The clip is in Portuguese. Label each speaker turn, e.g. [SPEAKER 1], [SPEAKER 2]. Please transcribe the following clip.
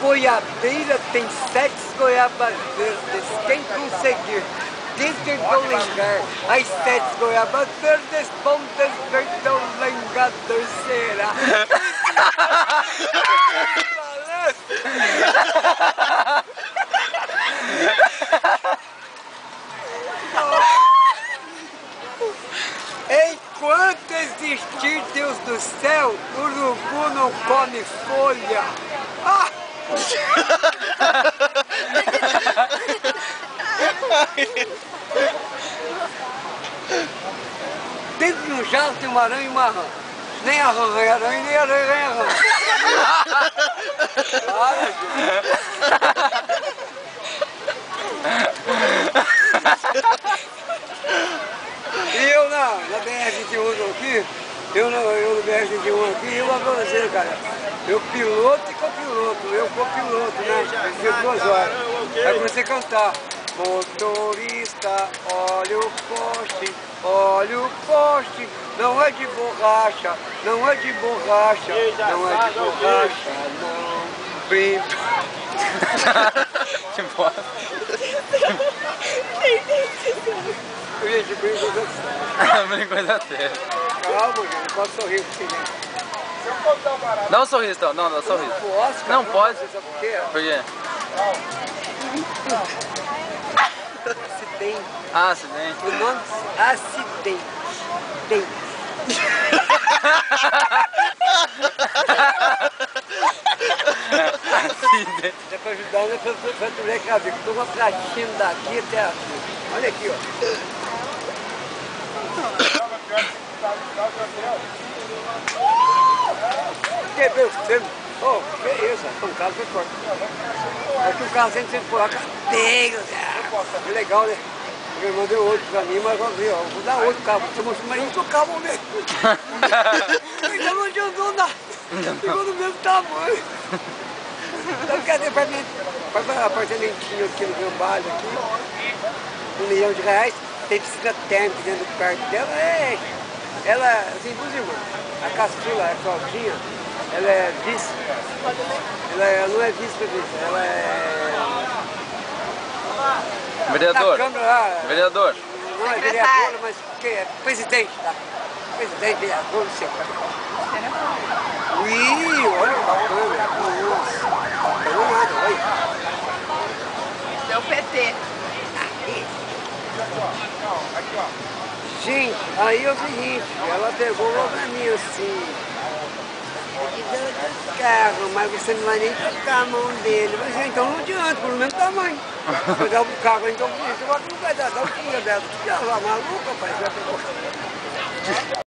[SPEAKER 1] goiabeira tem 7 goiabas verdes. Quem conseguir desdengolengar as 7 goiabas verdes vão desdengolengar a terceira. Enquanto existir Deus do céu, o urubu não come folha. Ah! Dentro de um jato tem uma aranha e uma rã. Nem a rã é aranha, nem a aranha é rã. Para, e eu na BR-21 aqui, eu no BR-21 aqui, eu vou dizer, cara, eu piloto e copiloto, eu copiloto, né? Eu 2 horas. Aí comecei a cantar. Motorista, olha o poste, não é de borracha, não é de borracha, não é de borracha, não. Brinco.
[SPEAKER 2] Que bosta.
[SPEAKER 1] Gente, brinco da sério.
[SPEAKER 2] Brinco da sério.
[SPEAKER 1] Calma, gente, não posso sorrir assim, né?
[SPEAKER 2] Dá um sorriso, então. Não, dá um sorriso.
[SPEAKER 1] Não posso, cara.
[SPEAKER 2] Não pode.
[SPEAKER 1] Sabe por quê?
[SPEAKER 2] Por quê?
[SPEAKER 1] Acidente.
[SPEAKER 2] Ah, acidente.
[SPEAKER 1] O nome é acidente.
[SPEAKER 2] Acidente.
[SPEAKER 1] Dá pra ajudar, né? Pra tu ver que a vida. Tô fratinho daqui até aqui. Olha aqui, ó. Quebrei o fêmur. Oh, que isso? Um carro foi forte. É que o carro sempre empurrar cadeira. Que legal, né? Eu mandei outro pra mim, mas eu vou dar outro carro. Você mostrou mais do carro mesmo. Ainda não adiantou nada. Ficou do mesmo tamanho. Então quer dizer, pra mim, apartamentinho aqui no Gambalho, aqui, R$1 milhão, tem piscina térmica dentro do quarto dela. Ela, assim, 2 irmãs. A Castrila, a Claudinha, ela é vice. Ela não é vice-presidente, ela é...
[SPEAKER 2] Vereador.
[SPEAKER 1] Na Câmara lá.
[SPEAKER 2] Vereador.
[SPEAKER 1] Não é vereadora, mas que é presidente, tá? Presidente, vereador, não sei o que. Ui, olha que bacana. Nossa. Não nada, olha.
[SPEAKER 3] Deu PT.
[SPEAKER 1] Gente, aí é o seguinte, ela pegou logo pra mim assim. Carro, mas você não vai nem tocar a mão dele. Mas então não adianta, pelo mesmo tamanho. Pegar o carro, então, você vai dar o tiro dela. Você já maluca, pai?